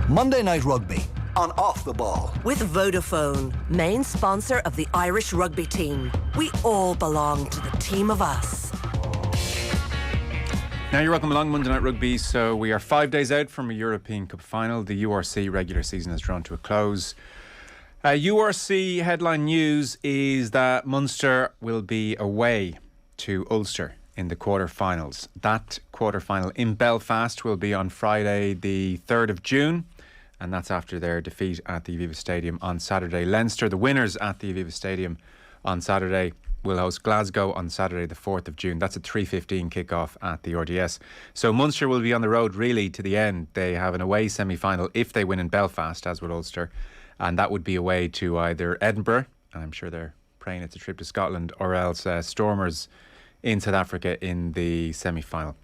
Monday Night Rugby on Off the Ball. With Vodafone, main sponsor of the Irish rugby team. We all belong to the team of us. Now you're welcome along Monday Night Rugby. So we are 5 days out from a European Cup final. The URC regular season has drawn to a close. URC headline news is that Munster will be away to Ulster in the quarterfinals. That quarterfinal in Belfast will be on Friday the 3rd of June, and that's after their defeat at the Aviva Stadium on Saturday. Leinster, the winners at the Aviva Stadium on Saturday, will host Glasgow on Saturday the 4th of June. That's a 3:15 kickoff at the RDS. So Munster will be on the road really to the end. They have an away semi-final if they win in Belfast, as would Ulster, and that would be away to either Edinburgh, and I'm sure they're praying it's a trip to Scotland, or else Stormers in South Africa in the semi-final.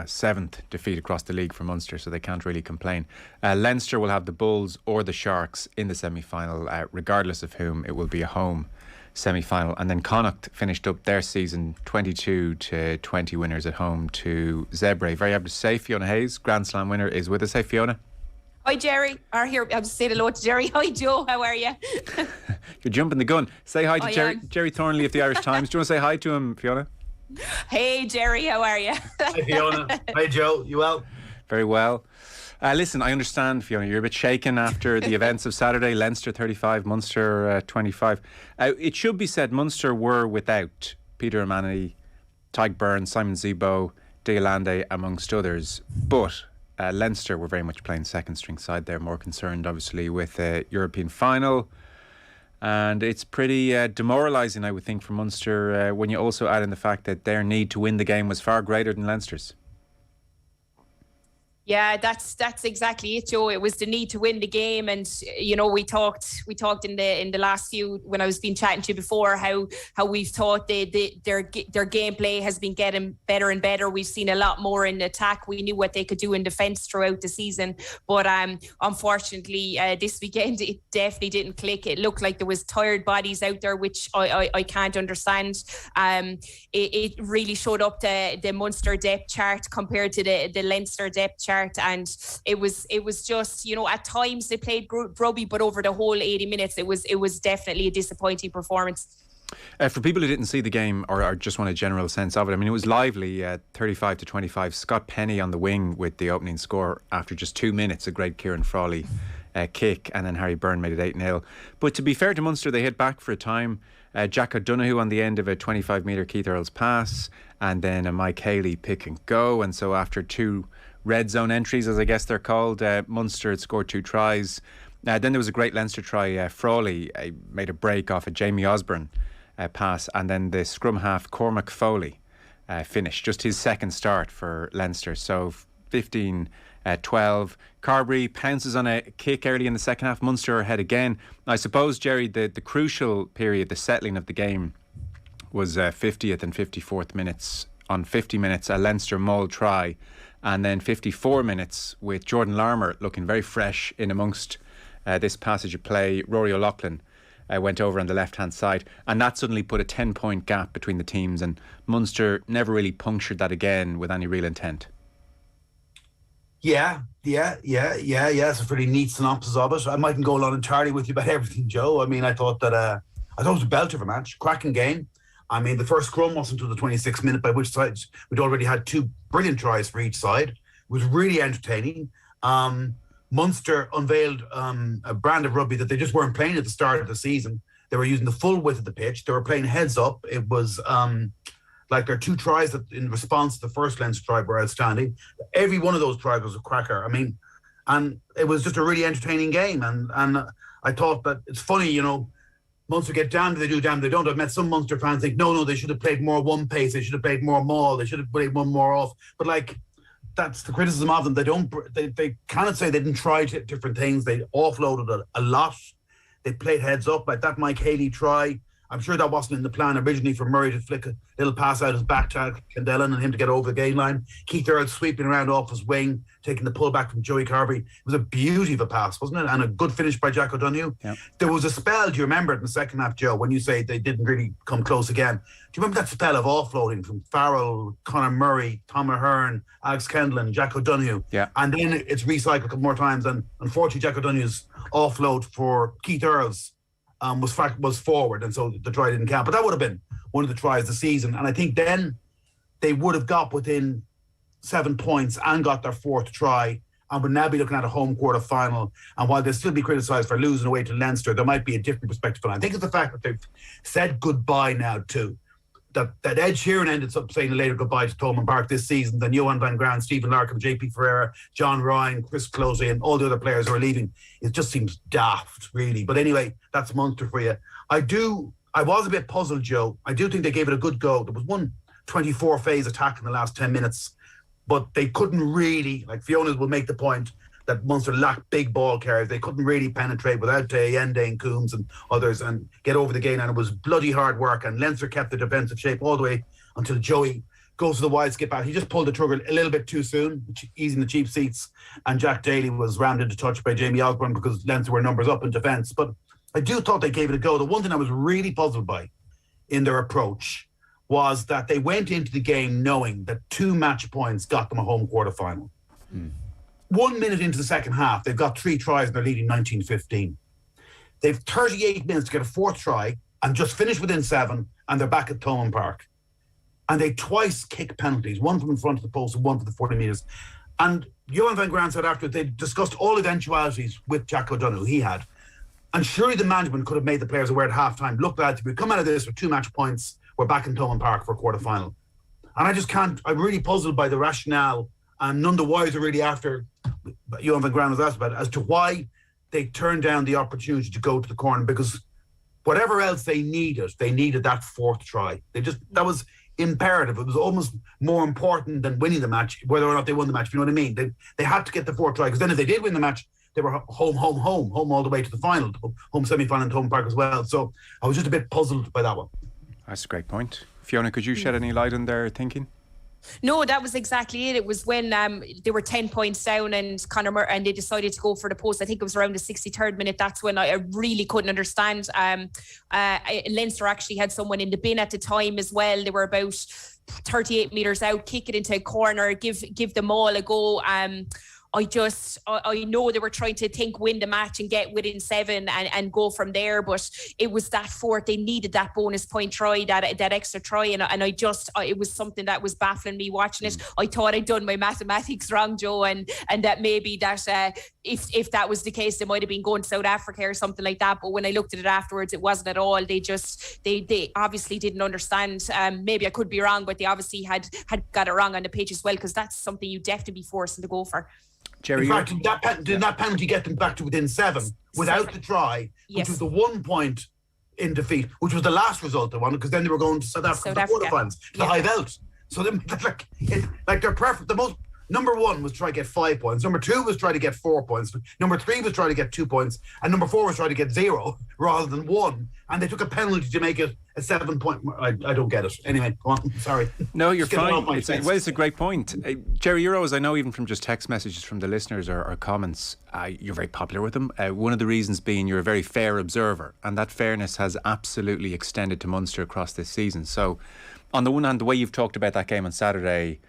7th defeat across the league for Munster, so they can't really complain. Leinster will have the Bulls or the Sharks in the semi-final, regardless of whom. It will be a home semi-final. And then Connacht finished up their season 22-20 winners at home to Zebre. Very happy to say Fiona Hayes, Grand Slam winner, is with us. Hey Fiona. Hi Jerry, I'll just say hello to Jerry. Hi Joe, how are you? You're jumping the gun. Say hi to Gerry Thornley of the Irish Times. Do you want to say hi to him, Fiona? Hey Jerry, how are you? Hi Fiona. Hi Joe, you well? Very well. Listen, I understand, Fiona, you're a bit shaken after the events of Saturday. Leinster 35, Munster 25. It should be said Munster were without Peter O'Mahony, Tyke Byrne, Simon Zebo, Deolande, amongst others. But Leinster were very much playing second string side. They're more concerned, obviously, with a European final. And it's pretty demoralising, I would think, for Munster when you also add in the fact that their need to win the game was far greater than Leinster's. Yeah, that's exactly it, Joe. It was the need to win the game, and you know we talked in the last few when I was been chatting to you before how we've thought their gameplay has been getting better and better. We've seen a lot more in attack. We knew what they could do in defence throughout the season, but unfortunately this weekend it definitely didn't click. It looked like there was tired bodies out there, which I can't understand. It really showed up the Munster depth chart compared to the Leinster depth chart. And it was just, you know, at times they played rugby, but over the whole 80 minutes it was definitely a disappointing performance. For people who didn't see the game or just want a general sense of it, I mean, it was lively. 35-25. Scott Penny on the wing with the opening score after just 2 minutes. A great Kieran Frawley kick, and then Harry Byrne made it 8-0. But to be fair to Munster, they hit back for a time. Jack O'Donoghue on the end of a 25-metre Keith Earls pass, and then a Mike Haley pick and go. And so after two red zone entries, as I guess they're called, Munster had scored 2 tries. Then there was a great Leinster try. Frawley made a break off a Jamie Osborne pass, and then the scrum half Cormac Foley finished, just his second start for Leinster. So 15-12. Carberry pounces on a kick early in the second half. Munster ahead again. I suppose, Jerry, the crucial period, the settling of the game, was 50th and 54th minutes. On 50 minutes, a Leinster maul try, and then 54 minutes with Jordan Larmour looking very fresh in amongst this passage of play. Rory O'Loughlin went over on the left-hand side, and that suddenly put a 10-point gap between the teams, and Munster never really punctured that again with any real intent. Yeah. It's a pretty neat synopsis of it. I mightn't go along entirely with you about everything, Joe. I mean, I thought it was a belter of a match, cracking game. I mean, the first scrum wasn't until the 26th minute, by which side we'd already had 2 brilliant tries for each side. It was really entertaining. Munster unveiled a brand of rugby that they just weren't playing at the start of the season. They were using the full width of the pitch. They were playing heads up. It was like their 2 tries that in response to the first Leinster try were outstanding. Every one of those tries was a cracker. I mean, and it was just a really entertaining game. And I thought that it's funny, you know, Munster get damned if they do, damned if they don't. I've met some Munster fans think, no, they should have played more one pace. They should have played more maul. They should have played one more off. But like, that's the criticism of them. They cannot say they didn't try different things. They offloaded a lot. They played heads up. Like that Mike Haley try I'm sure that wasn't in the plan originally for Murray to flick a little pass out his back to Candellan and him to get over the gain line. Keith Earl sweeping around off his wing, taking the pullback from Joey Carberry. It was a beauty of a pass, wasn't it? And a good finish by Jack O'Donoghue. Yep. There was a spell, do you remember it in the second half, Joe, when you say they didn't really come close again? Do you remember that spell of offloading from Farrell, Conor Murray, Tom Ahern, Alex Kendall and Jack O'Donoghue? Yeah. And then it's recycled a couple more times, and unfortunately Jack O'Donoghue's offload for Keith Earls was forward, and so the try didn't count. But that would have been one of the tries of the season. And I think then they would have got within 7 points and got their fourth try, and would now be looking at a home quarter final. And while they'll still be criticised for losing away to Leinster, there might be a different perspective on it. I think it's the fact that they've said goodbye now too. That Ed Sheeran ended up saying a later goodbye to Thomond Park this season, then Johan van Graan, Stephen Larkham, JP Ferreira, John Ryan, Chris Closey, and all the other players who are leaving. It just seems daft, really. But anyway, that's Munster for you. I was a bit puzzled, Joe. I do think they gave it a good go. There was one 24 phase attack in the last 10 minutes, but they couldn't really, like Fiona will make the point, that Munster lacked big ball carriers. They couldn't really penetrate without Yende and Coombs and others and get over the gain. And it was bloody hard work. And Leinster kept the defensive shape all the way until Joey goes to the wide skip out. He just pulled the trigger a little bit too soon, easing the cheap seats. And Jack Daly was rammed into touch by Jamie Osborne because Leinster were numbers up in defence. But I do thought they gave it a go. The one thing I was really puzzled by in their approach was that they went into the game knowing that 2 match points got them a home quarter final. 1 minute into the second half, they've got 3 tries and they're leading 19-15. They've 38 minutes to get a fourth try and just finish within 7, and they're back at Thomond Park. And they twice kick penalties, one from in front of the post and one for the 40 metres. And Johan van Graan said after they discussed all eventualities with Jack O'Donoghue he had. And surely the management could have made the players aware at half-time, look lads, if we come out of this with 2 match points, we're back in Thomond Park for a quarter final. And I just can't, I'm really puzzled by the rationale, and none the wiser really after Johan van Graan was asked about it, as to why they turned down the opportunity to go to the corner, because whatever else they needed that fourth try. That was imperative. It was almost more important than winning the match, whether or not they won the match, if you know what I mean. They had to get the fourth try, because then if they did win the match, they were home all the way to the final, home semi-final in Thomond Park as well. So I was just a bit puzzled by that one. That's a great point. Fiona, could you shed any light on their thinking? No, that was exactly it. It was when they were 10 points down and and they decided to go for the post. I think it was around the 63rd minute. That's when I really couldn't understand. Leinster actually had someone in the bin at the time as well. They were about 38 metres out, kick it into a corner, give them all a go. I know they were trying to win the match and get within 7 and go from there, but it was that fourth. They needed that bonus point try, that extra try, and it was something that was baffling me watching it. I thought I'd done my mathematics wrong, Joe, and that maybe that if that was the case, they might have been going to South Africa or something like that. But when I looked at it afterwards, it wasn't at all. They obviously didn't understand. Maybe I could be wrong, but they obviously had got it wrong on the pitch as well, because that's something you definitely be forcing to go for. Jerry, in fact, did that penalty get them back to within 7 without the try, which was the 1 point in defeat, which was the last result they wanted, because then they were going to South Africa for the quarterfinals, the high belt. So they're perfect. The most number 1 was try to get 5 points. Number 2 was try to get 4 points. Number 3 was try to get 2 points, and number 4 was try to get 0 rather than 1. And they took a penalty to make it a 7 point. I don't get it. Anyway, go on. Sorry. No, you're fine. It's a great point. Jerry, you're always, I know even from just text messages from the listeners or comments, you're very popular with them. One of the reasons being you're a very fair observer, and that fairness has absolutely extended to Munster across this season. So on the one hand, the way you've talked about that game on Saturday,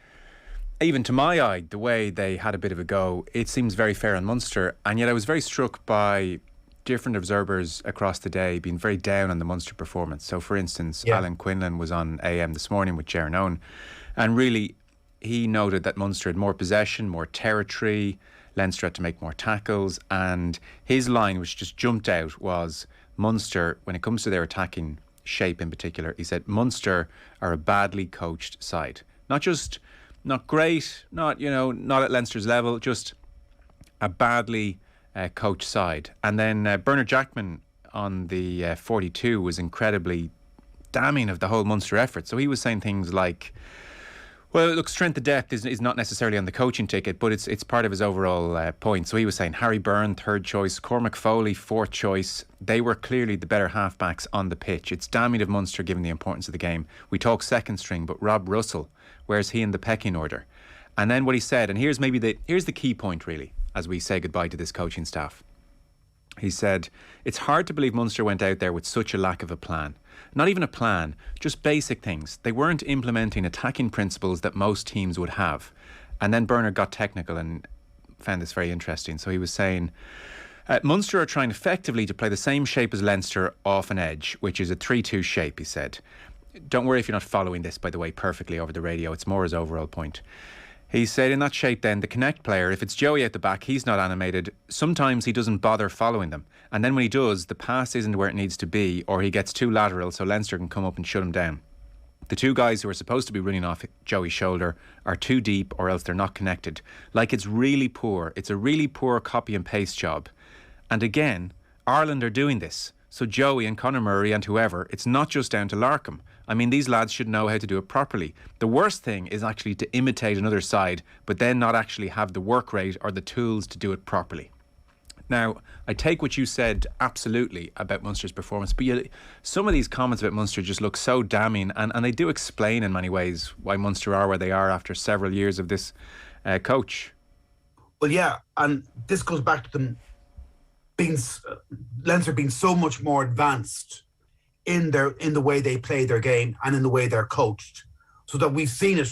even to my eye, the way they had a bit of a go, it seems very fair on Munster. And yet I was very struck by different observers across the day being very down on the Munster performance. So for instance, Alan Quinlan was on AM this morning with Jaron Owen, and really he noted that Munster had more possession, more territory, Leinster had to make more tackles, and his line which just jumped out was Munster, when it comes to their attacking shape in particular, he said Munster are a badly coached side. Not great, not at Leinster's level, just a badly coach side. And then Bernard Jackman on the 42 was incredibly damning of the whole Munster effort. So he was saying things like, Well, look, strength of depth is not necessarily on the coaching ticket, but it's part of his overall point. So he was saying Harry Byrne, third choice, Cormac Foley, fourth choice. They were clearly the better halfbacks on the pitch. It's damning of Munster given the importance of the game. We talk second string, but Rob Russell, where's he in the pecking order? And then what he said, and here's the key point really, as we say goodbye to this coaching staff. He said, it's hard to believe Munster went out there with such a lack of a plan. Not even a plan, just basic things. They weren't implementing attacking principles that most teams would have. And then Bernard got technical and found this very interesting. So he was saying, Munster are trying effectively to play the same shape as Leinster off an edge, which is a 3-2 shape, he said. Don't worry if you're not following this, by the way, perfectly over the radio. It's more his overall point. He said in that shape then, the connect player, if it's Joey at the back, he's not animated. Sometimes he doesn't bother following them. And then when he does, the pass isn't where it needs to be, or he gets too lateral so Leinster can come up and shut him down. The two guys who are supposed to be running off Joey's shoulder are too deep or else they're not connected. Like it's really poor. It's a really poor copy and paste job. And again, Ireland are doing this. So Joey and Conor Murray and whoever, it's not just down to Larkham. I mean, these lads should know how to do it properly. The worst thing is actually to imitate another side, but then not actually have the work rate or the tools to do it properly. Now, I take what you said absolutely about Munster's performance, but some of these comments about Munster just look so damning, and they do explain in many ways why Munster are where they are after several years of this coach. Well, yeah, and this goes back to them being Leinster being so much more advanced in the way they play their game and in the way they're coached, so that we've seen it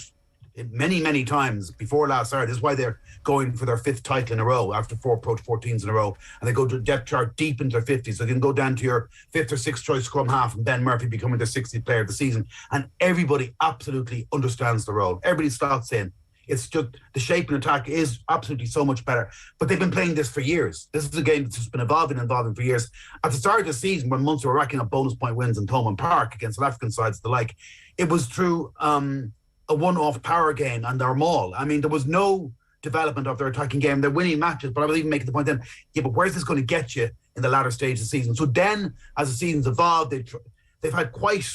many times before last Saturday. This is why they're going for their 5th title in a row after 4 Pro 14s in a row, and they go to depth chart deep into their 50s. So they can go down to your 5th or 6th choice scrum half and Ben Murphy becoming their 60th player of the season, and everybody absolutely understands the role. Everybody slots in. It's just the shape and attack is absolutely so much better. But they've been playing this for years. This is a game that's just been evolving for years. At the start of the season, when Munster were racking up bonus point wins in Thomond Park against South African sides the like, it was through a one-off power game and their maul. I mean, there was no development of their attacking game. They're winning matches, but I was even making the point then, yeah, but where's this going to get you in the latter stage of the season? So then, as the season's evolved, they've had quite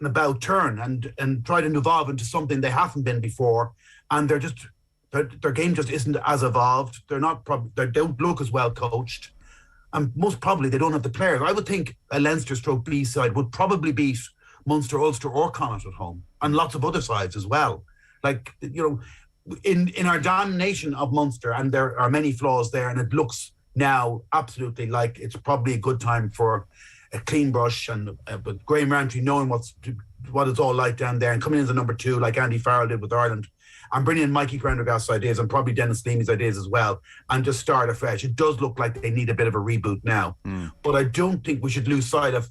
an about turn and tried to evolve into something they haven't been before. And their game just isn't as evolved. They don't look as well coached, and most probably they don't have the players. I would think a Leinster stroke B side would probably beat Munster, Ulster, or Connacht at home, and lots of other sides as well. Like, you know, in our domination of Munster, and there are many flaws there, and it looks now absolutely like it's probably a good time for a clean brush, and but Graham Rowntree knowing what it's all like down there and coming in as a number 2 like Andy Farrell did with Ireland. And bringing in Mikey Prendergast's ideas and probably Dennis Leamy's ideas as well, and just start afresh. It does look like they need a bit of a reboot now. But I don't think we should lose sight of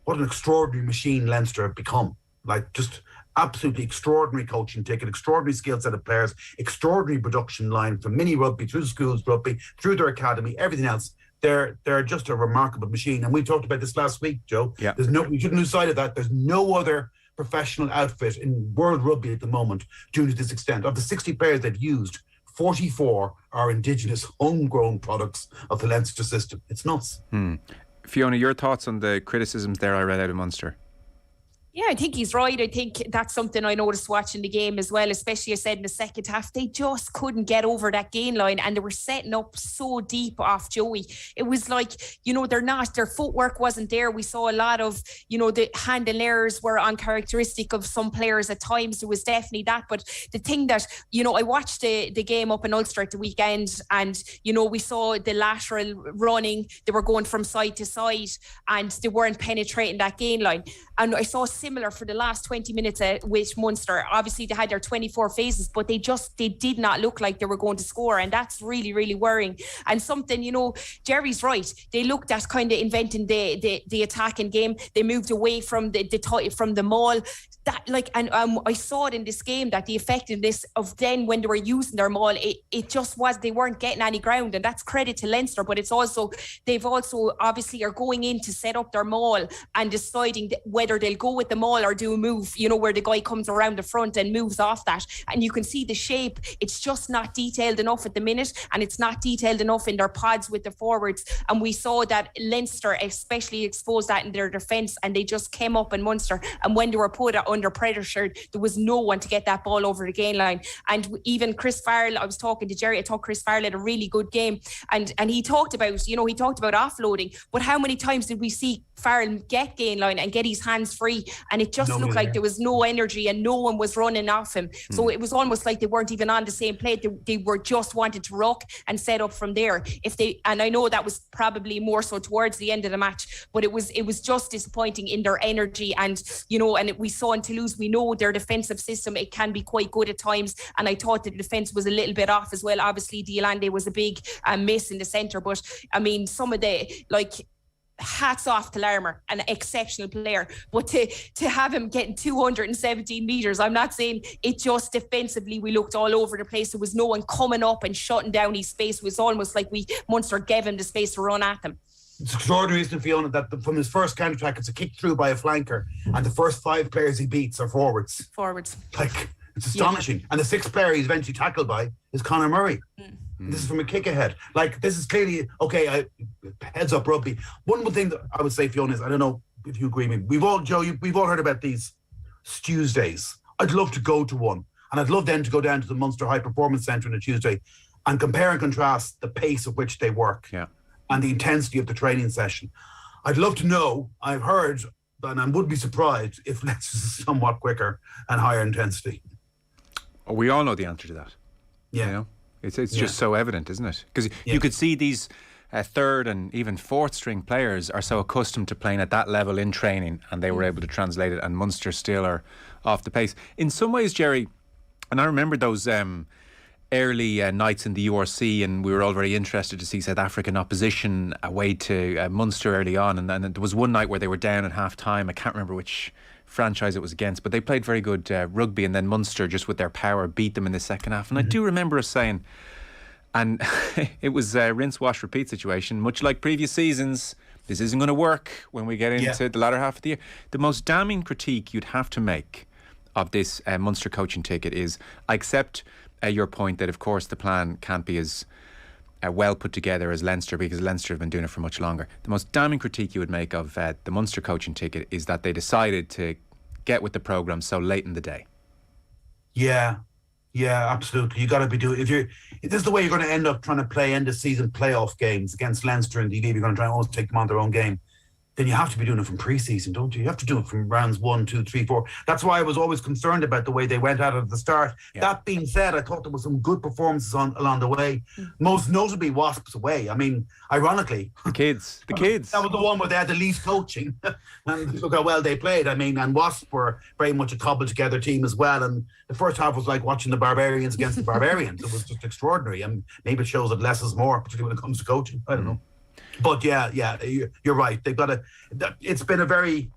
what an extraordinary machine Leinster have become. Like, just absolutely extraordinary coaching ticket, extraordinary skill set of players, extraordinary production line from mini rugby through schools rugby, through their academy, everything else. They're just a remarkable machine. And we talked about this last week, Joe. Yeah. We shouldn't lose sight of that. There's no other professional outfit in world rugby at the moment doing to this extent. Of the 60 players they've used, 44 are indigenous homegrown products of the Leinster system. It's nuts. Fiona, your thoughts on the criticisms there I read out of Munster? Yeah, I think he's right. I think that's something I noticed watching the game as well, especially I said in the second half, they just couldn't get over that gain line, and they were setting up so deep off Joey. It was like, you know, their footwork wasn't there. We saw a lot of, you know, the handling errors were uncharacteristic of some players at times. There was definitely that. But the thing that, you know, I watched the game up in Ulster at the weekend, and, you know, we saw the lateral running. They were going from side to side and they weren't penetrating that gain line. And I saw similar for the last 20 minutes with Munster. Obviously, they had their 24 phases, but they did not look like they were going to score. And that's really, really worrying. And something, you know, Gerry's right. They looked at kind of inventing the attacking game. They moved away from the maul. That, like, and I saw it in this game that the effectiveness of then when they were using their maul, it just was, they weren't getting any ground, and that's credit to Leinster. But it's also, they've also obviously are going in to set up their maul and deciding whether they'll go with the maul or do a move, you know, where the guy comes around the front and moves off that. And you can see the shape. It's just not detailed enough at the minute, and it's not detailed enough in their pods with the forwards. And we saw that Leinster especially exposed that in their defence, and they just came up in Munster. And when they were put under pressure, there was no one to get that ball over the gain line. And even Chris Farrell, I was talking to Gerry, I thought Chris Farrell had a really good game. And he talked about, you know, offloading. But how many times did we see Farrell get gain line and get his hands free? And it just looked like there was no energy and no one was running off him. So it was almost like they weren't even on the same plate. They were just wanted to ruck and set up from there. And I know that was probably more so towards the end of the match, but it was just disappointing in their energy. And, you know, and we saw in Toulouse, we know their defensive system, it can be quite good at times. And I thought the defence was a little bit off as well. Obviously, Diolande was a big miss in the centre. But, I mean, some of the, like, hats off to Larmer, an exceptional player, but to have him getting 217 metres, I'm not saying it, just defensively we looked all over the place. There was no one coming up and shutting down his space. It was almost like Munster gave him the space to run at them. It's extraordinary, isn't it, Fiona, that from his first counter-attack, it's a kick through by a flanker, and the first 5 players he beats are forwards. Like, it's astonishing. And the 6th player he's eventually tackled by is Conor Murray. This is from a kick ahead. Like, this is clearly, okay, heads up rugby. One thing that I would say, Fiona, is, I don't know if you agree with me, we've all heard about these Tuesdays. I'd love to go to one. And I'd love then to go down to the Munster High Performance Centre on a Tuesday and compare and contrast the pace at which they work and the intensity of the training session. I'd love to know, I've heard, and I would be surprised if Leinster is somewhat quicker and higher intensity. Oh, we all know the answer to that. Yeah. You know? It's just so evident, isn't it? Because you could see these third and even fourth string players are so accustomed to playing at that level in training, and they were able to translate it, and Munster still are off the pace. In some ways, Gerry, and I remember those early nights in the URC, and we were all very interested to see South African opposition away to Munster early on, and then there was one night where they were down at half time. I can't remember which franchise it was against, but they played very good rugby, and then Munster, just with their power, beat them in the second half. And I do remember us saying, and it was a rinse, wash, repeat situation, much like previous seasons. This isn't going to work when we get into the latter half of the year. The most damning critique you'd have to make of this Munster coaching ticket is, I accept your point that, of course, the plan can't be as well put together as Leinster, because Leinster have been doing it for much longer. The most damning critique you would make of the Munster coaching ticket is that they decided to get with the programme so late in the day. Yeah, absolutely. You got to be doing, if this is the way you're going to end up trying to play end of season playoff games against Leinster and DD, you're going to try and almost take them on their own game. Then you have to be doing it from pre-season, don't you? You have to do it from rounds 1, 2, 3, 4. That's why I was always concerned about the way they went out at the start. Yeah. That being said, I thought there was some good performances along the way. Most notably Wasps away. I mean, ironically, the kids. That was the one where they had the least coaching, and look how well they played. I mean, and Wasps were very much a cobbled together team as well. And the first half was like watching the Barbarians against the Barbarians. It was just extraordinary, and maybe it shows that less is more, particularly when it comes to coaching. I don't know. But yeah, you're right. They've got it's been a very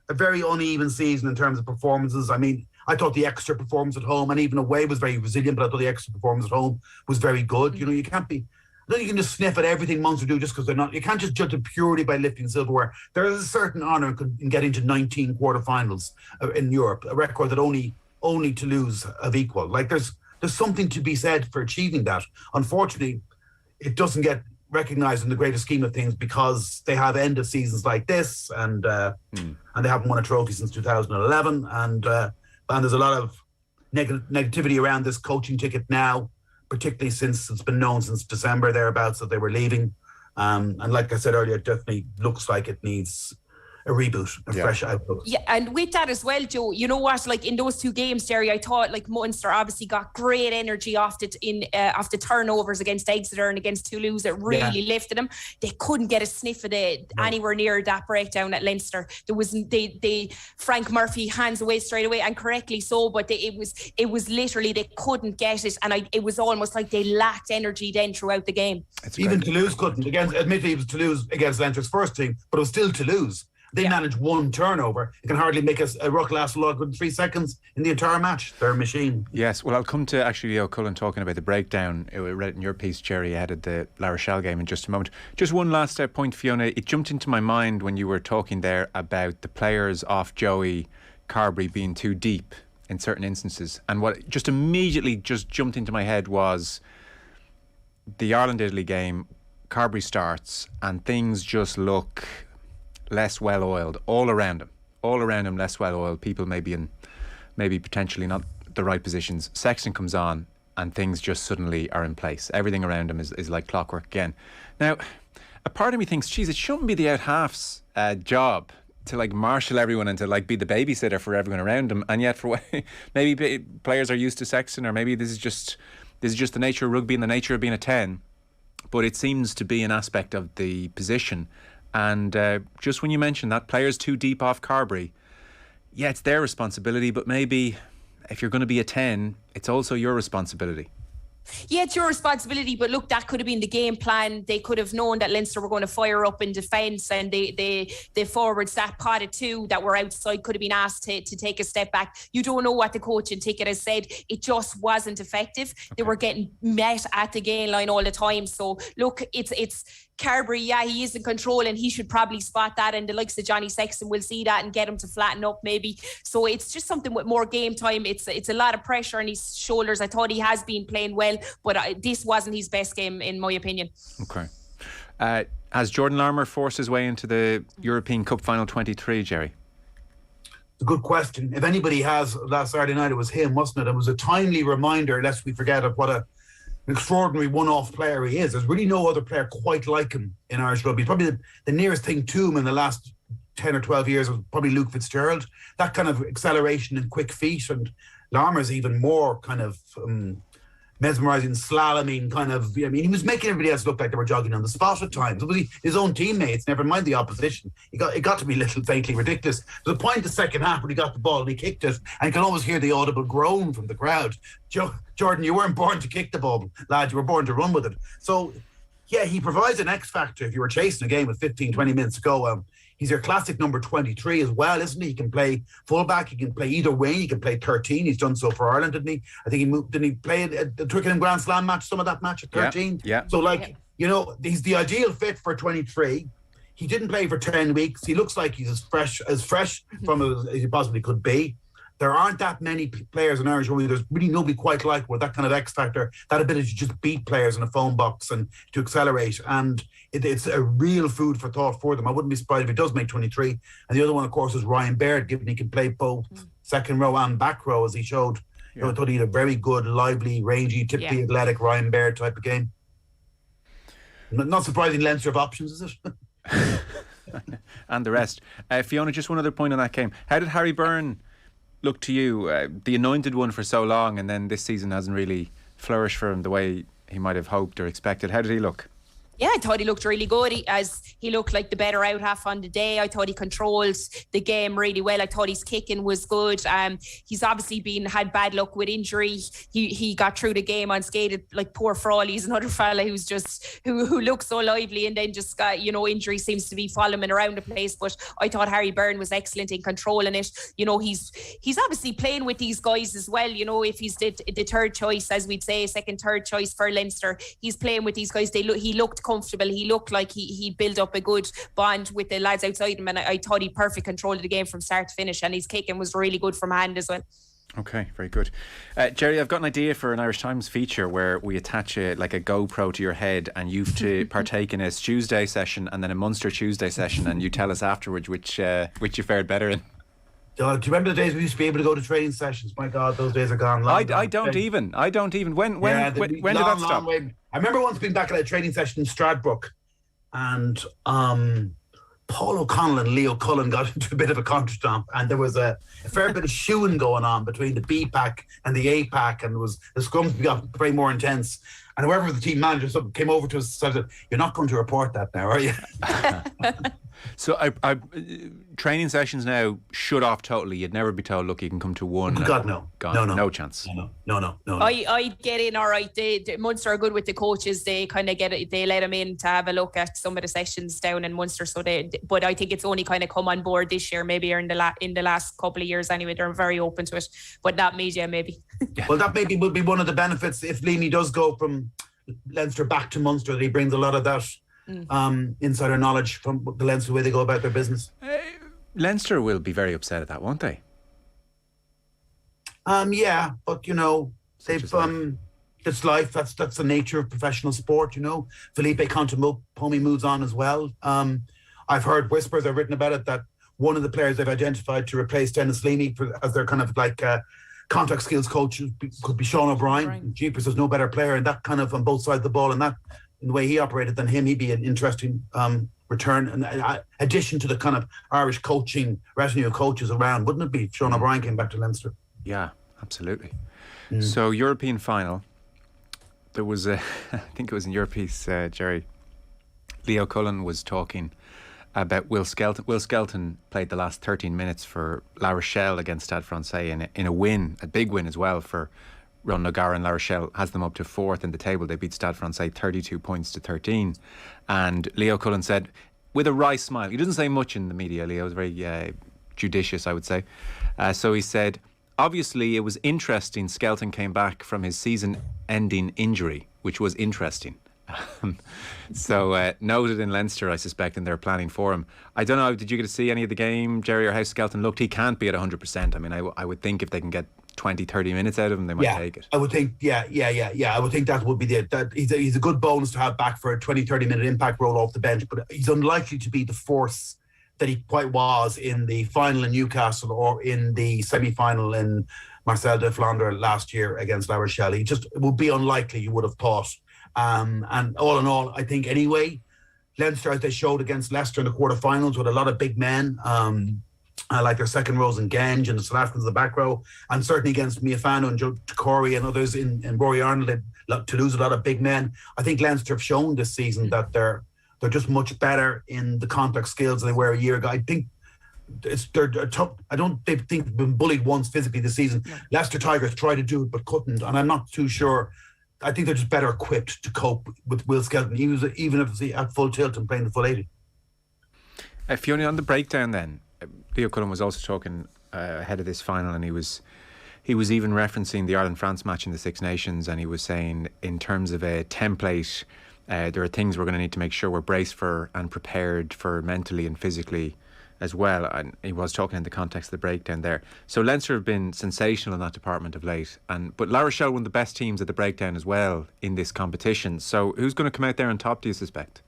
uneven season in terms of performances. I mean, I thought the extra performance at home and even away was very resilient, but I thought the extra performance at home was very good. You know, you can't be, I don't think you can just sniff at everything Munster do just because they're not. You can't just judge them purely by lifting silverware. There is a certain honour in getting to 19 quarterfinals in Europe, a record that only Toulouse have equalled. Like there's something to be said for achieving that. Unfortunately, it doesn't get recognised in the greater scheme of things because they have end of seasons like this, and they haven't won a trophy since 2011, and there's a lot of negativity around this coaching ticket now, particularly since it's been known since December thereabouts that they were leaving, and like I said earlier, it definitely looks like it needs a reboot, a fresh outlook. Yeah, and with that as well, Joe, you know what? Like in those two games, Gerry, I thought like Munster obviously got great energy off the turnovers against Exeter and against Toulouse. It really lifted them. They couldn't get a sniff of it anywhere near that breakdown at Leinster. There was Frank Murphy hands away straight away, and correctly so. But it was literally they couldn't get it, and it was almost like they lacked energy then throughout the game. Even Toulouse couldn't. Admittedly, it was Toulouse against Leinster's first team, but it was still Toulouse. They manage one turnover. It can hardly make a ruck last longer than 3 seconds in the entire match. They're a machine. Yes, well, I'll come to actually Leo Cullen talking about the breakdown. I read in your piece, Gerry, ahead of the La Rochelle game in just a moment. Just one last point, Fiona. It jumped into my mind when you were talking there about the players off Joey Carbery being too deep in certain instances. And what just immediately just jumped into my head was the Ireland-Italy game. Carbery starts and things just look less well-oiled all around him, less well-oiled. People maybe potentially not the right positions. Sexton comes on and things just suddenly are in place. Everything around him is like clockwork again. Now, a part of me thinks, geez, it shouldn't be the out-half's job to like marshal everyone and to like be the babysitter for everyone around him. And yet, for maybe players are used to Sexton, or maybe this is just the nature of rugby and the nature of being a 10. But it seems to be an aspect of the position. And just when you mentioned that, players too deep off Carbery, yeah, it's their responsibility, but maybe if you're going to be a 10, it's also your responsibility. Yeah, it's your responsibility, but look, that could have been the game plan. They could have known that Leinster were going to fire up in defence, and the forwards that potted two that were outside could have been asked to take a step back. You don't know what the coaching ticket has said. It just wasn't effective. Okay. They were getting met at the gain line all the time. So look, it's Carbery, yeah, he is in control and he should probably spot that, and the likes of Johnny Sexton will see that and get him to flatten up maybe. So it's just something with more game time. It's a lot of pressure on his shoulders. I thought he has been playing well, but this wasn't his best game in my opinion. Okay. Has Jordan Larmour forced his way into the European Cup Final 23, Gerry? It's a good question. If anybody has last Saturday night, it was him, wasn't it? It was a timely reminder, lest we forget, of what an extraordinary one-off player he is. There's really no other player quite like him in Irish rugby. Probably the nearest thing to him in the last 10 or 12 years was probably Luke Fitzgerald. That kind of acceleration and quick feet, and Larmour's even more kind of mesmerising, slaloming kind of. I mean, he was making everybody else look like they were jogging on the spot at times. It was his own teammates, never mind the opposition. It got to be a little faintly ridiculous. There was a point in the second half when he got the ball and he kicked it, and you can always hear the audible groan from the crowd. Jordan, you weren't born to kick the ball, lad. You were born to run with it. So, yeah, he provides an X factor if you were chasing a game with 15, 20 minutes to go. He's your classic number 23 as well, isn't he? He can play fullback. He can play either wing. He can play 13. He's done so for Ireland, didn't he? I think didn't he play the Twickenham Grand Slam match, some of that match at 13? Yeah. So, he's the ideal fit for 23. He didn't play for 10 weeks. He looks like he's as fresh from as he possibly could be. There aren't that many players in Irish rugby. There's really nobody quite like with that kind of X factor, that ability to just beat players in a phone box and to accelerate. And it's a real food for thought for them. I wouldn't be surprised if he does make 23. And the other one, of course, is Ryan Baird, given he can play both second row and back row, as he showed. Yeah. I thought he had a very good, lively, rangy, typically athletic Ryan Baird type of game. Not surprising Leinster have options, is it? And the rest. Fiona, just one other point on that game. How did Harry Byrne look to you? The anointed one for so long, and then this season hasn't really flourished for him the way he might have hoped or expected. How did he look? Yeah, I thought he looked really good. He looked like the better out half on the day. I thought he controlled the game really well. I thought his kicking was good. He's obviously had bad luck with injury. He got through the game unscathed, like poor Frawley. He's another fella who's just who looks so lively and then just got, injury seems to be following around the place. But I thought Harry Byrne was excellent in controlling it. He's obviously playing with these guys as well. If he's the third choice, as we'd say, third choice for Leinster, he's playing with these guys. He looked comfortable. He looked like he built up a good bond with the lads outside him, and I thought he perfect control of the game from start to finish, and his kicking was really good from hand as well. Okay, very good. Gerry, I've got an idea for an Irish Times feature where we attach a GoPro to your head and you've to partake in a Tuesday session and then a Munster Tuesday session, and you tell us afterwards which you fared better in. Do you remember the days we used to be able to go to training sessions? My God, those days are gone. I don't even. When did that stop? I remember once being back at a training session in Stradbrook, and Paul O'Connell and Leo Cullen got into a bit of a contrestomp, and there was a fair bit of shoeing going on between the B pack and the A pack, and the scrums got very more intense. And whoever the team manager came over to us and said, "You're not going to report that now, are you?" So training sessions now shut off totally. You'd never be told, look, you can come to one. God, no. Gone. No. No chance. No. I get in all right. The Munster are good with the coaches. They kind of they let them in to have a look at some of the sessions down in Munster. But I think it's only kind of come on board this year, maybe, or in the last couple of years anyway. They're very open to it, but not media maybe. Well, that maybe will be one of the benefits if Leamy does go from Leinster back to Munster, that he brings a lot of that insider knowledge from the Leinster way they go about their business. Leinster will be very upset at that, won't they? Yeah, but they've it's life. That's the nature of professional sport. Felipe Contepomi moves on as well. I've heard whispers, I've written about it, that one of the players they've identified to replace Dennis Leamy as their kind of like contact skills coach could be Sean O'Brien. Jeepers, there's no better player, and that kind of on both sides of the ball, and that in the way he operated than him, he'd be an interesting return and addition to the kind of Irish coaching retinue of coaches around. Wouldn't it be if Sean O'Brien came back to Leinster? Yeah, absolutely. So European final, there was I think it was in your piece, Gerry, Leo Cullen was talking about Will Skelton. Will Skelton played the last 13 minutes for La Rochelle against Stade Francais in a win, a big win as well for Ron Nogara, and La Rochelle has them up to 4th in the table. They beat Stade Francais 32 points to 13. And Leo Cullen said, with a wry smile, he doesn't say much in the media, Leo was very judicious, I would say. So he said, obviously it was interesting Skelton came back from his season-ending injury, which was interesting. So noted in Leinster, I suspect, and they're planning for him. I don't know, did you get to see any of the game, Gerry, or how Skelton looked? He can't be at 100%. I mean, I would think if they can get 20-30 minutes out of him, they might take it. I would think, I would think that would be he's a good bonus to have back for a 20-30 minute impact role off the bench, but he's unlikely to be the force that he quite was in the final in Newcastle or in the semi-final in Marcel de Flandre last year against La Rochelle. He just would be unlikely, you would have thought. And all in all, I think anyway, Leinster, as they showed against Leicester in the quarterfinals with a lot of big men, like their second rows in Genge and the South Africans in the back row, and certainly against Miafano and Joe Corey and others in Rory Arnold, to lose a lot of big men. I think Leinster have shown this season that they're just much better in the contact skills than they were a year ago. I think they're tough. I don't think they've been bullied once physically this season. Yeah. Leicester Tigers tried to do it but couldn't, and I'm not too sure. I think they're just better equipped to cope with Will Skelton, even if he's at full tilt and playing the full 80. Fiona, on the breakdown then, Leo Cullen was also talking ahead of this final, and he was even referencing the Ireland-France match in the Six Nations, and he was saying in terms of a template, there are things we're going to need to make sure we're braced for and prepared for mentally and physically as well. And he was talking in the context of the breakdown there. So Leinster have been sensational in that department of late, but La Rochelle one of the best teams at the breakdown as well in this competition. So who's going to come out there on top, do you suspect?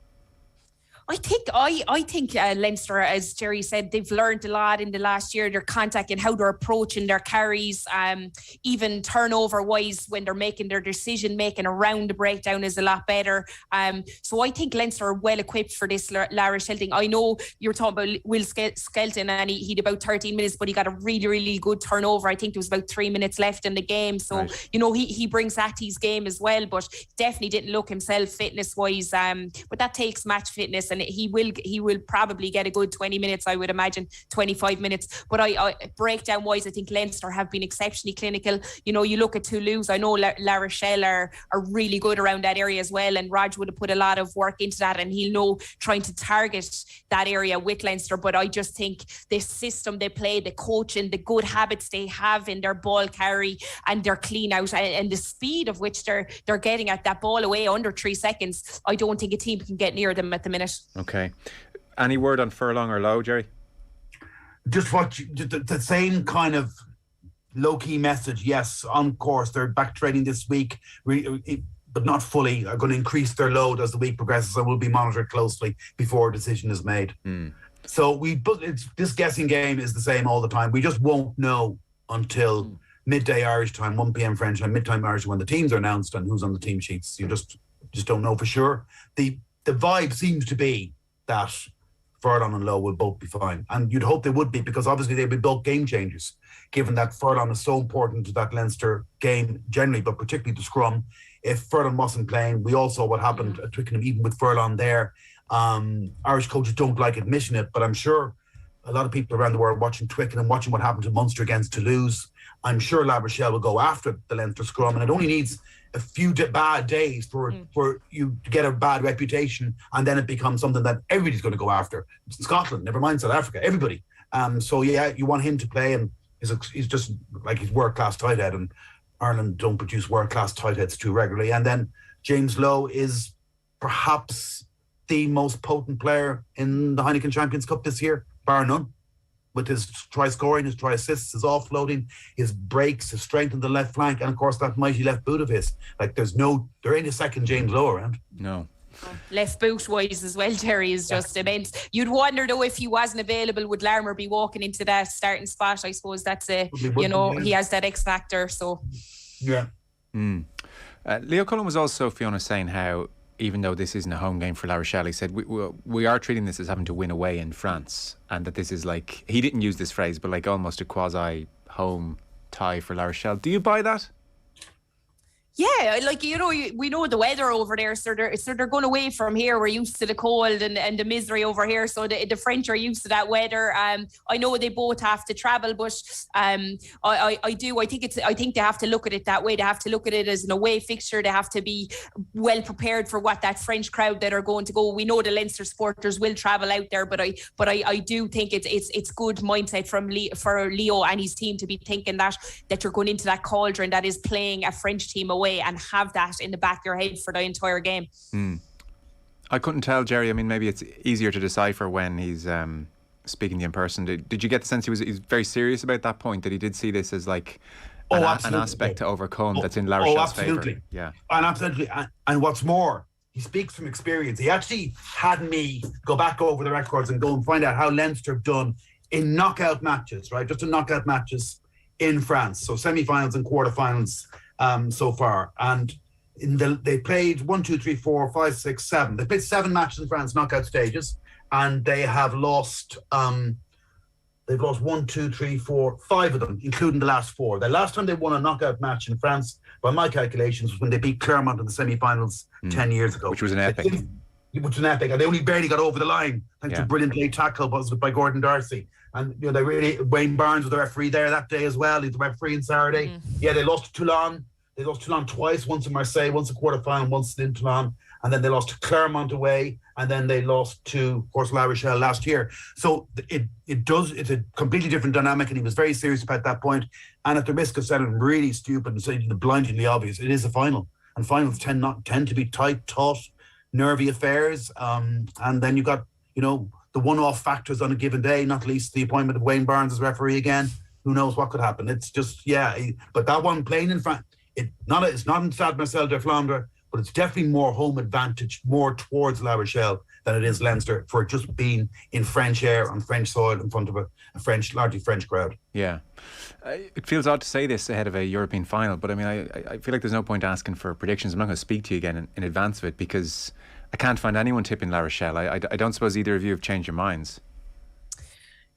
I think Leinster, as Gerry said, they've learned a lot in the last year. Their contact and how they're approaching their carries, even turnover wise when they're making their decision making around the breakdown is a lot better. So I think Leinster are well equipped for this La Rochelle thing. I know you were talking about Will Skelton, and he had about 13 minutes, but he got a really, really good turnover. I think there was about 3 minutes left in the game. So, right. He brings that to his game as well, but definitely didn't look himself fitness wise. But that takes match fitness, and he will probably get a good 20 minutes, I would imagine 25 minutes. But I breakdown wise, I think Leinster have been exceptionally clinical. You look at Toulouse, I know La Rochelle are really good around that area as well, and Raj would have put a lot of work into that, and he'll know trying to target that area with Leinster. But I just think the system they play, the coaching, the good habits they have in their ball carry and their clean out, and the speed of which they're getting at that ball away under 3 seconds, I don't think a team can get near them at the minute. Okay. Any word on Furlong or Lowe, Gerry? Just the same kind of low-key message. Yes, on course. They're back training this week, but not fully. Are going to increase their load as the week progresses and will be monitored closely before a decision is made. So this guessing game is the same all the time. We just won't know until midday Irish time, 1 p.m. French time, midtime Irish, when the teams are announced and who's on the team sheets. You just don't know for sure. The vibe seems to be that Furlong and Lowe will both be fine. And you'd hope they would be, because obviously they'd be both game changers, given that Furlong is so important to that Leinster game generally, but particularly the scrum. if Furlong wasn't playing. We all saw what happened at Twickenham, even with Furlong there. Irish coaches don't like admitting it, but I'm sure a lot of people around the world watching Twickenham, watching what happened to Munster against Toulouse, I'm sure La Rochelle will go after the Leinster scrum, and it only needs a few bad days for you to get a bad reputation, and then it becomes something that everybody's going to go after. Scotland, never mind South Africa, everybody. So yeah, you want him to play, and he's just like he's world-class tight head, and Ireland don't produce world-class tight heads too regularly. And then James Lowe is perhaps the most potent player in the Heineken Champions Cup this year, bar none. With his try scoring, his try assists, his offloading, his breaks, his strength in the left flank, and of course that mighty left boot of his. Like there ain't a second James Lowe around. No. Left boot wise as well, Terry, is just immense. You'd wonder though, if he wasn't available, would Larmour be walking into that starting spot? I suppose that's he has that X factor. So yeah. Leo Cullen was also, Fiona, saying how even though this isn't a home game for La Rochelle, he said we are treating this as having to win away in France, and that this is like, he didn't use this phrase, but like almost a quasi home tie for La Rochelle. Do you buy that? Yeah, like, we know the weather over there, so they're going away from here. We're used to the cold and the misery over here, so the French are used to that weather. I know they both have to travel, but I think they have to look at it that way. They have to look at it as an away fixture. They have to be well prepared for what that French crowd that are going to go. We know the Leinster supporters will travel out there, but I do think it's good mindset for Leo and his team to be thinking that you're going into that cauldron that is playing a French team away, and have that in the back of your head for the entire game. I couldn't tell, Gerry. I mean, maybe it's easier to decipher when he's speaking to you in person. Did you get the sense he was very serious about that point, that he did see this as like an aspect to overcome that's in La Rochelle's favour? Yeah. And absolutely. And what's more, he speaks from experience. He actually had me go back over the records and go and find out how Leinster have done in knockout matches, right? Just in knockout matches in France. So semi-finals and quarter-finals so far, and they played 1, 2, 3, 4, 5, 6, 7. They played 7 matches in France, knockout stages, and they have lost. They've lost 1, 2, 3, 4, 5 of them, including the last 4. The last time they won a knockout match in France, by my calculations, was when they beat Clermont in the semi-finals 10 years ago, which was an epic. And they only barely got over the line thanks to a brilliant late tackle by Gordon Darcy. And Wayne Barnes was the referee there that day as well. He's the referee on Saturday. Yeah, they lost to Toulon. They lost to Toulon twice, once in Marseille, once in quarter-final, once in Toulon. And then they lost to Clermont away. And then they lost to, of course, La Rochelle last year. So it's a completely different dynamic, and he was very serious about that point. And at the risk of sounding really stupid and saying the blindingly obvious, it is a final. And finals tend to be tight, taut, nervy affairs. And then you've got, the one-off factors on a given day, not least the appointment of Wayne Barnes as referee again. Who knows what could happen? It's just, but that one playing in France, it's not in Stade Marcel de Flandre, but it's definitely more home advantage, more towards La Rochelle than it is Leinster, for just being in French air, on French soil, in front of a largely French crowd. Yeah. It feels odd to say this ahead of a European final, but I mean, I feel like there's no point asking for predictions. I'm not going to speak to you again in advance of it, because I can't find anyone tipping La Rochelle. I don't suppose either of you have changed your minds.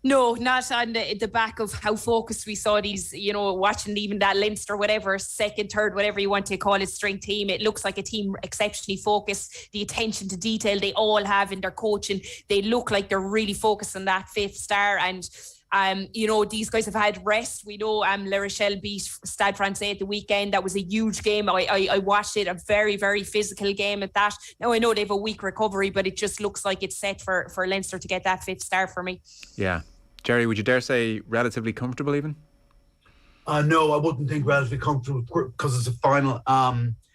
No, not on the back of how focused we saw these, watching even that Leinster, whatever, second, third, whatever you want to call it, strength team. It looks like a team exceptionally focused. The attention to detail they all have in their coaching. They look like they're really focused on that 5th star. And these guys have had rest. We know La Rochelle beat Stade Francais at the weekend. That was a huge game. I watched it, a very, very physical game at that. Now, I know they have a week recovery, but it just looks like it's set for Leinster to get that 5th star for me. Yeah. Gerry, would you dare say relatively comfortable even? No, I wouldn't think relatively comfortable, because it's a final.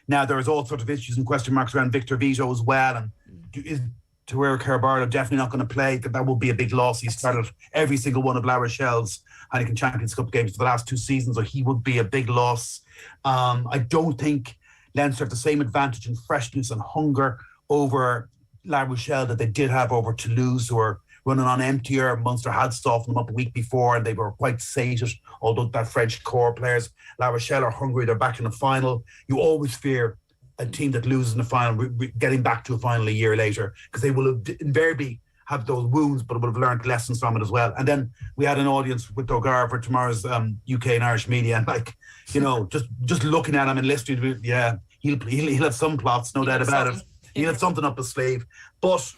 Now, there is all sorts of issues and question marks around Victor Vito as well. And is Tawera Carbarlo definitely not going to play? That will be a big loss. He started every single one of La Rochelle's Heineken Champions Cup games for the last 2 seasons, so he would be a big loss. I don't think Leinster have the same advantage in freshness and hunger over La Rochelle that they did have over Toulouse, who are running on emptier. Munster had softened them up a week before, and they were quite sated, although that French core players. La Rochelle are hungry. They're back in the final. You always fear a team that loses in the final getting back to a final a year later, because they will invariably have those wounds, but would have learned lessons from it as well. And then we had an audience with O'Gara for tomorrow's UK and Irish media, and just looking at him and listening to it, he'll have some plots, no doubt about it. He'll have something up his sleeve. But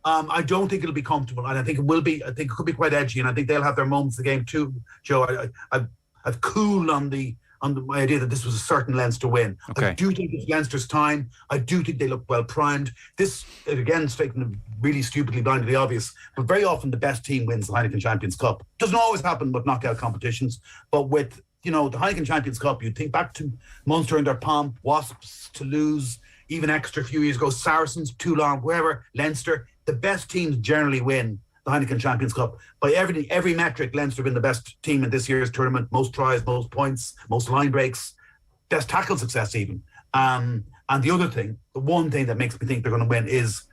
I don't think it'll be comfortable, and I think it will be. I think it could be quite edgy, and I think they'll have their moments of the game too, Joe. I've cooled on the idea that this was a certain Leinster win. Okay. I do think it's Leinster's time. I do think they look well primed. This, again, taking really stupidly blind to the obvious, but very often the best team wins the Heineken Champions Cup. Doesn't always happen with knockout competitions, but with the Heineken Champions Cup, you think back to Munster and their pomp, Wasps, Toulouse, even extra few years ago, Saracens, Toulon, wherever, Leinster. The best teams generally win the Heineken Champions Cup. By every metric, Leinster have been the best team in this year's tournament. Most tries, most points, most line breaks, best tackle success even. And the other thing, the one thing that makes me think they're going to win is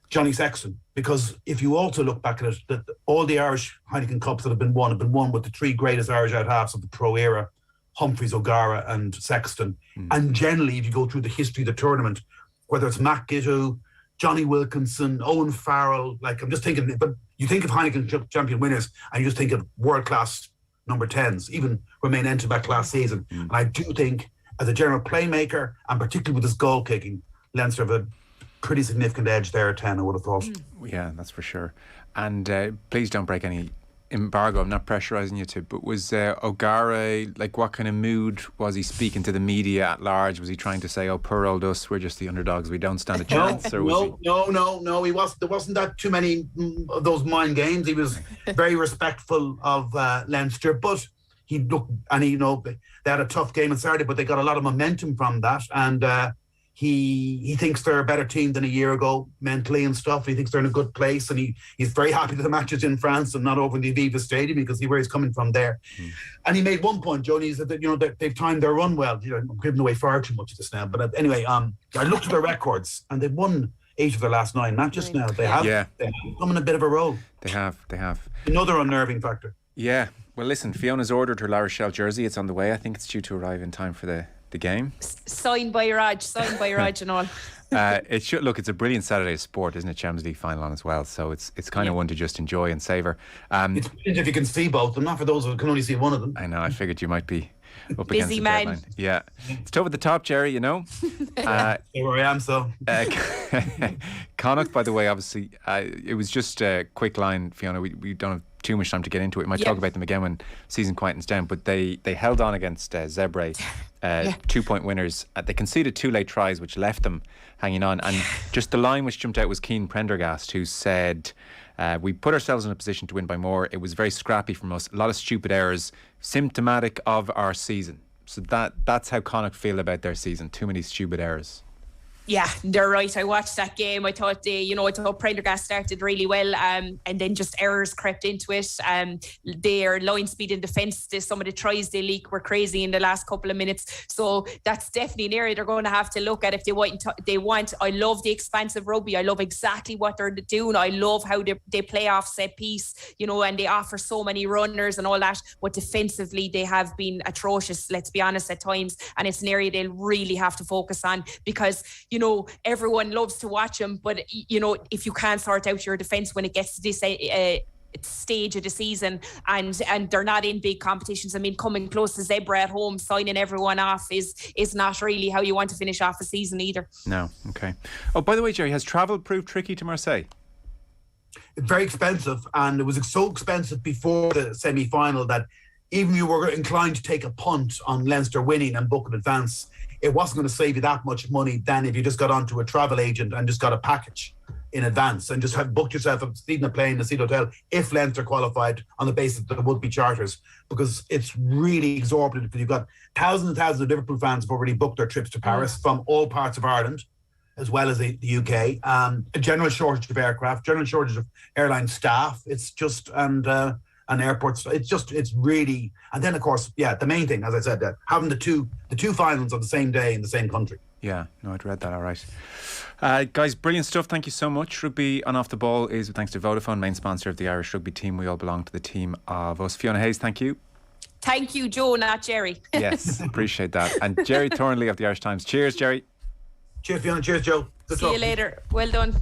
Johnny Sexton. Because if you also look back at it, that all the Irish Heineken Cups that have been won with the three greatest Irish out-halves of the Pro era, Humphreys, O'Gara and Sexton. And generally, if you go through the history of the tournament, whether it's Matt Gittu, Johnny Wilkinson, Owen Farrell, I'm just thinking, but you think of Heineken champion winners and you just think of world-class number 10s, even Romain Entebek last season. And I do think, as a general playmaker, and particularly with his goal kicking, Leinster have a pretty significant edge there at 10, I would have thought. Yeah, that's for sure. And please don't break any embargo. I'm not pressurising you to, but was O'Gara, what kind of mood was he speaking to the media at large? Was he trying to say, "Oh, poor old us, we're just the underdogs, we don't stand a chance"? No, he wasn't. There wasn't that too many of those mind games. He was very respectful of Leinster, but he looked, and they had a tough game on Saturday, but they got a lot of momentum from that, and he thinks they're a better team than a year ago mentally and stuff. He thinks they're in a good place, and he's very happy that the match is in France and not over in the Aviva Stadium because where he's coming from there. And he made one point, Johnny, he said that they've timed their run well. I'm giving away far too much of this now, but anyway, I looked at their records and they've won 8 of their last 9 matches now. They have come in a bit of a row. They have. Another unnerving factor. Yeah. Well, listen, Fiona's ordered her La Rochelle jersey. It's on the way. I think it's due to arrive in time for the game. Signed by Raj and all. It should look. It's a brilliant Saturday sport, isn't it? Champions League final on as well, so it's kind of one to just enjoy and savour. It's brilliant if you can see both of them, not for those who can only see one of them. I know. I figured you might be up busy against the man. deadline. Yeah, it's tough at the top, Jerry. Where I am, so. Connacht, by the way, obviously, it was just a quick line, Fiona. We don't have too much time to get into it. We might talk about them again when season quietens down, but they held on against Zebre, 2-point winners. They conceded 2 late tries, which left them hanging on. And just the line which jumped out was Keane Prendergast, who said, we put ourselves in a position to win by more. It was very scrappy from us. A lot of stupid errors, symptomatic of our season. So that's how Connacht feel about their season. Too many stupid errors. Yeah, they're right. I watched that game. I thought I thought Prendergast started really well, and then just errors crept into it. Their line speed in defence, some of the tries they leak were crazy in the last couple of minutes. So that's definitely an area they're going to have to look at if they want. I love the expansive rugby. I love exactly what they're doing. I love how they play off set piece, and they offer so many runners and all that. But defensively, they have been atrocious, let's be honest, at times. And it's an area they'll really have to focus on because, everyone loves to watch them, but if you can't sort out your defence when it gets to this stage of the season and they're not in big competitions, I mean, coming close to Zebra at home, signing everyone off is not really how you want to finish off a season either. No, okay. Oh, by the way, Jerry, has travel proved tricky to Marseille? It's very expensive, and it was so expensive before the semi-final that even if you were inclined to take a punt on Leinster winning and book in advance, it wasn't going to save you that much money than if you just got onto a travel agent and just got a package in advance and just have booked yourself a seat in a plane, a seat hotel, if Leinster qualified on the basis that there would be charters, because it's really exorbitant. Because you've got thousands and thousands of Liverpool fans have already booked their trips to Paris from all parts of Ireland, as well as the UK. A general shortage of aircraft, general shortage of airline staff. It's just, and airports. It's really, and then of course, the main thing, as I said, that having the two finals on the same day in the same country. Yeah, no, I'd read that. All right, guys, brilliant stuff. Thank you so much. Rugby on Off the Ball is thanks to Vodafone, main sponsor of the Irish rugby team. We all belong to the team of us. Fiona Hayes, thank you. Thank you, Joe, not Jerry. Yes, appreciate that. And Gerry Thornley of the Irish Times. Cheers, Jerry. Cheers, Fiona. Cheers, Joe. Good See you later. Well done.